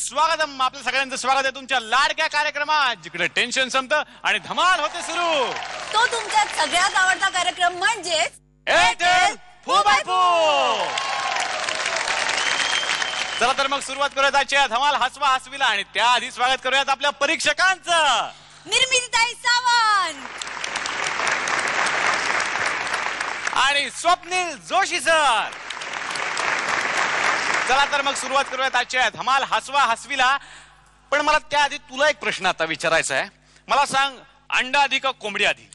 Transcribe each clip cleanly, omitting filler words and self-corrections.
स्वागतम. आपल्या सगळ्यांचं स्वागत आहे तुमच्या लाडक्या कार्यक्रमात, जिकडे टेन्शन संपतं आणि धमाल होते सुरू. तो तुमचा सगळ्यात आवडता कार्यक्रम म्हणजेच एअरटेल फू बाय फू. चला तर मग सुरुवात करूयात आजच्या धमाल हसवा हसवीला. आणि त्याआधी स्वागत करूयात आपल्या परीक्षकांचं. निर्मितीताई सावंत आणि स्वप्नील जोशी सर. चला तर मग सुरुवात करूयात आजच्या धमाल हसवा हसवीला. पण मला त्याआधी तुला एक प्रश्न आता विचारायचा आहे. मला सांग, अंडा आधी का कोंबडी आधी?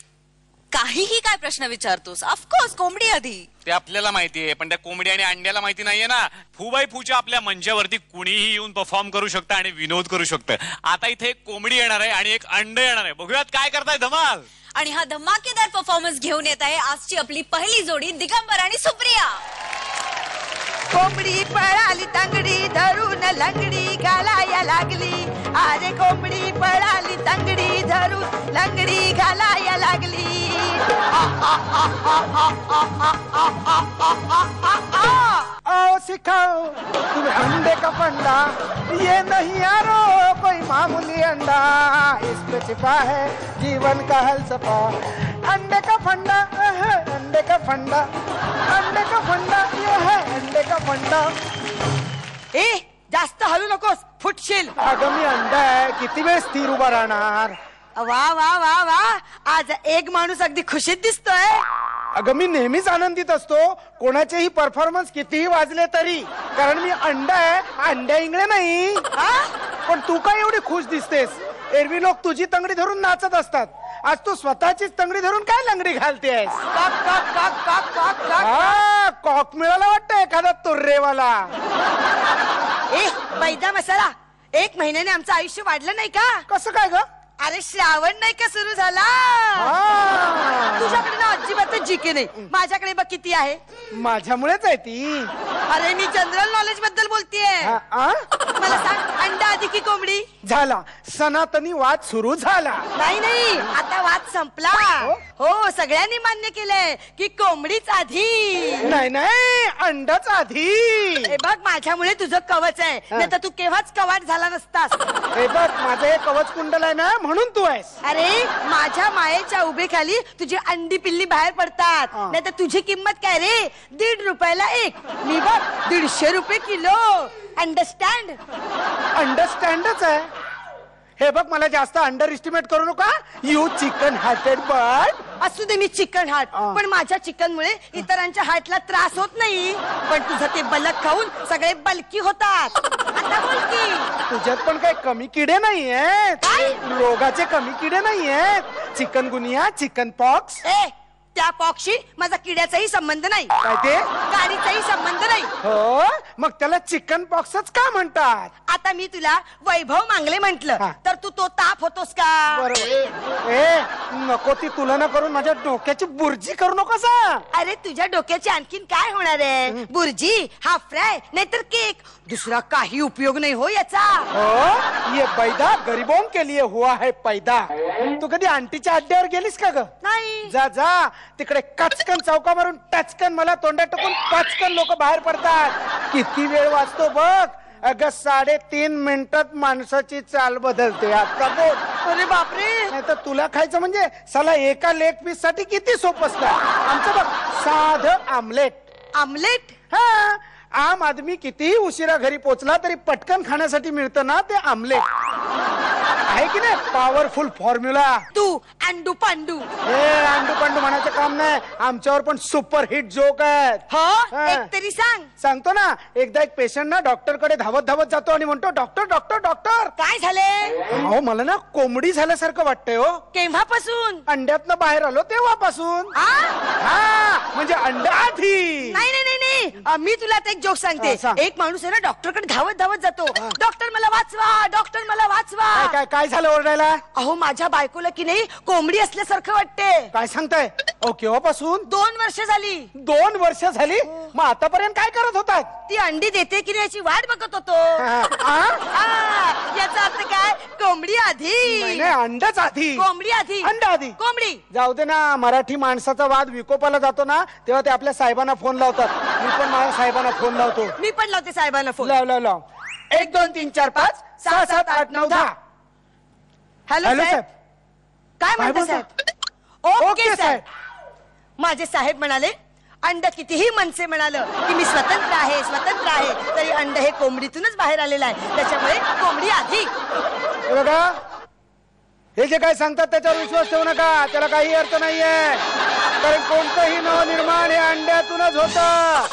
काहीही काय प्रश्न विचारतोस? ऑफकोर्स कोंबडी आधी. ते आपल्याला माहितीये, पण त्या कोंबडी आणि अंड्याला माहिती नाहीये ना. फूबाई फूच्या आपल्या मंचावरती कुणीही येऊन परफॉर्म करू शकतं आणि विनोद करू शकतं. आता इथे एक कोंबडी येणार आहे आणि एक अंड येणार आहे. बघूयात काय करताय धमाल. आणि हा धमाकेदार परफॉर्मन्स घेऊन येत आहे आजची आपली पहिली जोडी दिगंबर आणि सुप्रिया. कोंबडी पळाली तंगडी धरून लंगडी घालाया लागली. अरे कोंबडी पळाली तंगडी धरून लंगडी घालाया लागली. आओ सिखाओ तुम्हें अंडे का फंडा, ये नहीं यारो कोई मामूली अंडा, इस पे छिपा है जीवन का फलसफा. अंडे का फंडा, अंडे का फंडा, अंडे का फंडा, ये है अंडे का फंडा. ए जास्त हलू नकोस, फुटशील. अगं मी अंडा आहे, किती वेळ स्थिर उभा राहणार. वा वा वा वा, आज एक माणूस अगदी खुशीत दिसतोय. अगं मी नेहमीच आनंदित असतो, कोणाचेही परफॉर्मन्स कितीही वाजले तरी, कारण मी अंडा आहे, अंड्या इंगळे नाही. पण तू काय एवढी खुश दिसतेस? एरवी लोक तुझी तंगडी धरून नाचत असतात, आज तू स्वतःचीच तंगडी धरून काय लंगडी घालतेस? कॉक मिळाला वाटतं एखादा तुर्रेवाला. ए बैदा मसाला, 1 महिन्याने आमचं आयुष्य वाढलं नाही का? कसं काय ग? अरे श्रावण नाही का सुरू झाला? तुझ्याकडे ना अजिबातच जीके नाही, माझ्याकडे बघ किती आहे. माझ्यामुळेच आहे ती. अरे मी जनरल नॉलेज बद्दल बोलतेय. मला सांग, अंडा आधी की कोंबडी? झाला सनातनी वाद सुरू झाला. नाही नाही, आता वाद संपला. हो सगळ्यांनी मान्य केलंय की कोंबडीच आधी. नाही नाही, अंडाच आधी. हे बघ माझ्यामुळे तुझं कवच आहे, नाही तर तू केव्हाच कवाट झाला नसतास. हे बघ माझं हे कवच कुंडल आहे ना, म्हणून तू आहेस. अरे माझ्या मायेच्या उभेखाली तुझी अंडी पिल्ली बाहेर पडतात, नाही तर तुझी किंमत काय रे? 1.5 रुपयाला एक, मी बघ 150 रुपये किलो. अंडरस्टँड? अंडरस्टँडच आहे. हे बघ मला जास्त अंडर एस्टिमेट करू नका. You chicken hearted bird. असू दे मी चिकन हार्ट, पण माझ्या चिकन मुळे इतरांच्या हार्टला त्रास होत नाही. पण तुझं ते बलक खाऊन सगळे बलकी होतात. आता बोल की, तुझ्यात पण काही कमी किडे नाहीयेत, रोगाचे कमी किडे नाहीयेत. Chikungunya, chicken pox. ए त्या पॉक्सशी माझा किड्याचाही संबंध नाही, काय ते? गाडीचाही संबंध नाही. हो मग त्याला चिकन पॉक्सच का म्हणतात? आता मी तुला वैभव मांगले म्हंटल तर तू तो ताप होतोस का? बरोबर. ए नको ती तुलना करून माझ्या डोक्याची बुर्जी करू नकोस. अरे तुझ्या डोक्याची आणखीन काय होणार आहे? बुर्जी, हाफ फ्राय, नाहीतर केक, दुसरा काही उपयोग नाही हो याचा. हो ये बैदा गरीबों के लिए हुआ है पैदा. तू कधी आंटीच्या अड्ड्यावर गेलीस का ग? नाही. जा जा तिकडे कचकन चौका मारून टचकन मला तोंडात टाकून पचकन लोक बाहेर पडतात. किती वेळ वाचतो बघ. अगं 3.5 मिनिटात माणसाची चाल बदलते. आता बोल. अरे बापरे, नाही तर तुला खायचं म्हणजे साला एका लेग पीस साठी किती सोपं असतं. आमचं बघ साधं आमलेट. आमलेट? हा, आम आदमी कितीही उशिरा घरी पोचला तरी पटकन खाण्यासाठी मिळतं ना ते आमलेट. आहे की नाही पॉवरफुल फॉर्म्युला. तू अंडू पांडू. हे अंडू पांडू म्हणायचं काम नाही, आमच्यावर पण सुपर हिट जोक आहेत. हो एक तरी सांग. सांगतो ना. एकदा एक पेशंट ना डॉक्टर कडे धावत धावत जातो आणि म्हणतो, डॉक्टर डॉक्टर डॉक्टर. काय झाले? अहो मला ना कोंबडी झाल्यासारखं वाटतंय हो. केव्हापासून? अंड्यातनं बाहेर आलो तेव्हापासून. हा म्हणजे अंडा आधी. नाही नाही नाही नाही, मी तुला आता एक जोक सांगते. एक माणूस आहे ना डॉक्टर कडे धावत धावत जातो. डॉक्टर मला वाचवा, डॉक्टर मला वाचवा. काय काय झालं ओरडायला? अहो माझ्या बायकोला की नाही कोंबडी असल्यासारखं वाटते. काय सांगताय? अहो केव्हापासून? 2 वर्ष झाली. 2 वर्ष झाली? मग आतापर्यंत काय करत होतात? ती अंडी देते की नाही याची वाट बघत होतो. याचा अर्थ काय? कोंबडी आधी. नाही अंडाच आधी. कोंबडी आधी. अंडा आधी. कोंबडी. जाऊ दे ना. मराठी माणसाचा वाद विकोपाला जातो ना तेव्हा ते आपल्या साहेबांना फोन लावतात. मी पण माझ्या साहेबांना फोन लावतो. मी पण लावते साहेबांना फोन. लाव लाव लाव. 1 2 3 4 5 6 7 8 9 10. हॅलो हॅलो साहेब साहेब. काय म्हणता बोलता? साहेब? ओके साहेब. साहेब. माझे साहेब म्हणाले अंड कितीही मनसे म्हणालं की मी स्वतंत्र आहे तरी अंड हे कोंबडीतूनच बाहेर आलेलं आहे, त्याच्यामुळे कोंबडी आधी. हे बघा, हे जे काय सांगतात त्याच्यावर विश्वास ठेवू नका, त्याला काही अर्थ नाहीये. कारण कोणतंही नवनिर्माण हे अंड्यातूनच होतं.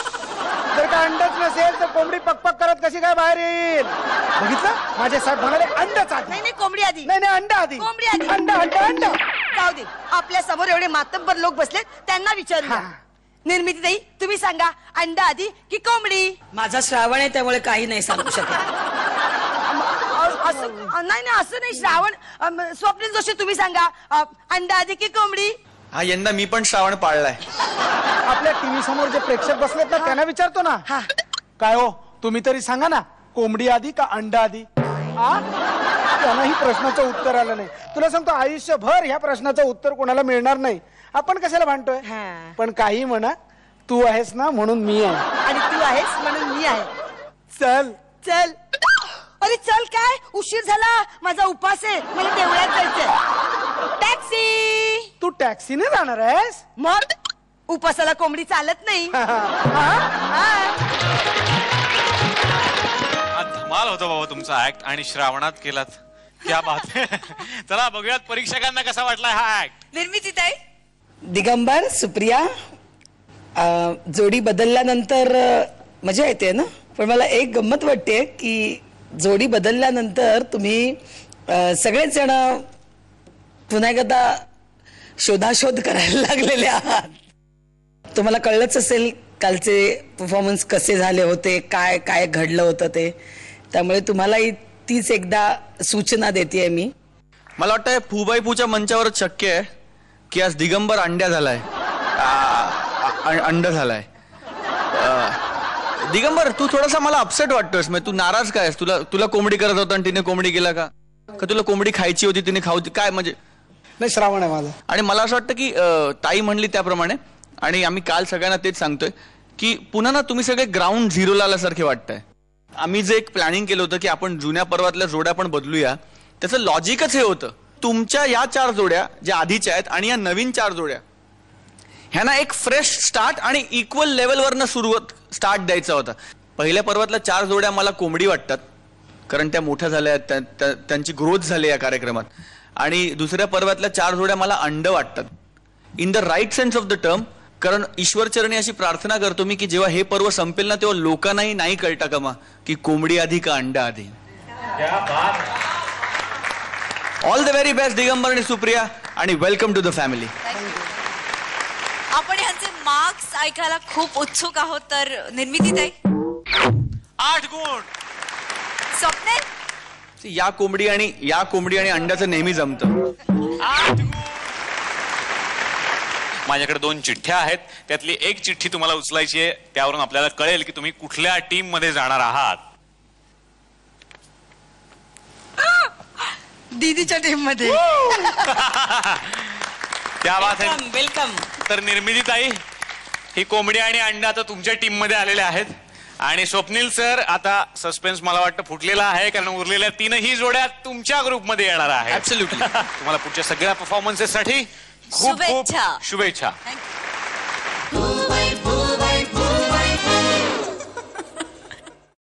जर का अंडच नसेल तर कोंबडी पकपक करत कशी काय बाहेर येईल? बघितलं, माझे साहेब म्हणाले अंडच आधी. नाही कोंबडी आधी. नाही अंडा आधी. कोंबडी आधी. अंडा अंडा अंडा. जाऊ दे, आपल्या समोर एवढे मातब्बर लोक बसलेत, त्यांना विचारूया. हा. निर्मितीताई, तुम्ही सांगा, अंडा आधी की कोंबडी? माझा श्रावण आहे त्यामुळे काही नाही सांगू शकत. असं नाही असं नाही श्रावण. स्वप्नील जोशी, तुम्ही सांगा, अंडा आधी की कोंबडी? हा यंदा मी पण श्रावण पाळलाय. आपल्या टीव्ही समोर जे प्रेक्षक बसलेत ना त्यांना विचारतो ना, हा. काय हो तुम्ही तरी सांगा ना, कोंबडी आधी का अंडा आधी? त्यांनाही प्रश्नाचं उत्तर आलं नाही. तुला सांगतो, आयुष्यभर ह्या प्रश्नाचं उत्तर कोणाला मिळणार नाही. आपण कशाला भांडतोय? हा. पण काही म्हणा, तू आहेस ना म्हणून मी आहे. आणि तू आहेस म्हणून मी आहे. चल. चल. अरे चल, काय उशीर झाला, माझा उपास आहे, मला देवळात जायचंय. टॅक्सी. तू टॅक्सीने जाणार आहेस? मग उपासाला कोंबडी चालत नाही. धमाल होतो बाबा तुमचा ऍक्ट, आणि श्रावणात केलात, क्या बात आहे. चला बघूयात परीक्षकांना कसा वाटलाय हा ऍक्ट. निर्मितीताई, दिगंबर, सुप्रिया, जोडी बदलल्यानंतर मजा येते ना, पण मला एक गंमत वाटते की जोडी बदलल्यानंतर तुम्ही सगळेच जण पुन्हा एकदा शोधाशोध करायला लागलेले आहात. तुम्हाला कळलंच असेल कालचे परफॉर्मन्स कसे झाले होते, काय काय घडलं होतं ते, त्यामुळे तुम्हालाही तीच एकदा सूचना देते मी. मला वाटतं फुबाई पूच्या मंचावरच शक्य आहे की आज दिगंबर अंड्या झालाय, अंड झालाय. दिगंबर, तू थोडासा मला अपसेट वाटतोयस. म्हणजे तू नाराज काय? तुला कोंबडी करत होता आणि तिने कोंबडी केला का तुला कोंबडी खायची होती तिने खाऊ काय? म्हणजे नाही, श्रावण आहे माझा. आणि मला असं वाटतं की ताई म्हणली त्याप्रमाणे, आणि आम्ही काल सगळ्यांना तेच सांगतोय की पुन्हा ना तुम्ही सगळे ग्राउंड झिरोला आल्यासारखे वाटतंय. आम्ही जे एक प्लॅनिंग केलं होतं की आपण जुन्या पर्वातल्या जोड्या पण बदलूया, त्याचं लॉजिकच हे होतं, तुमच्या या 4 जोड्या ज्या आधीच्या आहेत आणि या नवीन 4 जोड्या ह्यांना एक फ्रेश स्टार्ट आणि इक्वल लेवलवरनं सुरुवात स्टार्ट द्यायचा होता. पहिल्या पर्वातल्या 4 जोड्या मला कोंबडी वाटतात, कारण त्या मोठ्या झाल्या, त्यांची ग्रोथ झाली या कार्यक्रमात. आणि दुसऱ्या पर्वातल्या 4 जोड्या मला अंड वाटतात, in the right sense of the term. कारण ईश्वरचरणी अशी प्रार्थना करतो मी की जेव्हा हे पर्व संपेल ना, तेव्हा लोकांनाही नाही कळता कामा की कोंबडी आधी का अंडा आधी. All the very best Digambar आणि सुप्रिया, आणि वेलकम टू द फॅमिली. आपण ह्यांचे मार्क्स ऐकायला खूप उत्सुक आहोत. तर निर्मितीताई, 8 गुण. स्वप्नील, या कोंबडी आणि अंड्याचं नेहमी जमतं. 8 गुण. माझ्याकडे 2 चिठ्ठ्या आहेत, त्यातली एक चिठ्ठी तुम्हाला उचलायची आहे, त्यावरून आपल्याला कळेल की तुम्ही कुठल्या टीम मध्ये जाणार आहात. दीदीच्या टीम मध्ये. त्या बात आहे. वेलकम. तर निर्मितीताई, ही कोंबडी आणि अंडा आता तुमच्या टीम मध्ये आलेले आहेत. आणि स्वप्नील सर, आता सस्पेन्स मला वाटतं फुटलेला आहे, कारण उरलेल्या 3ही जोड्या तुमच्या ग्रुपमध्ये येणार आहेत. Absolutely. तुम्हाला पुढच्या सगळ्या परफॉर्मन्सेस साठी खूप खूप शुभेच्छा. शुभेच्छा. थँक्यू.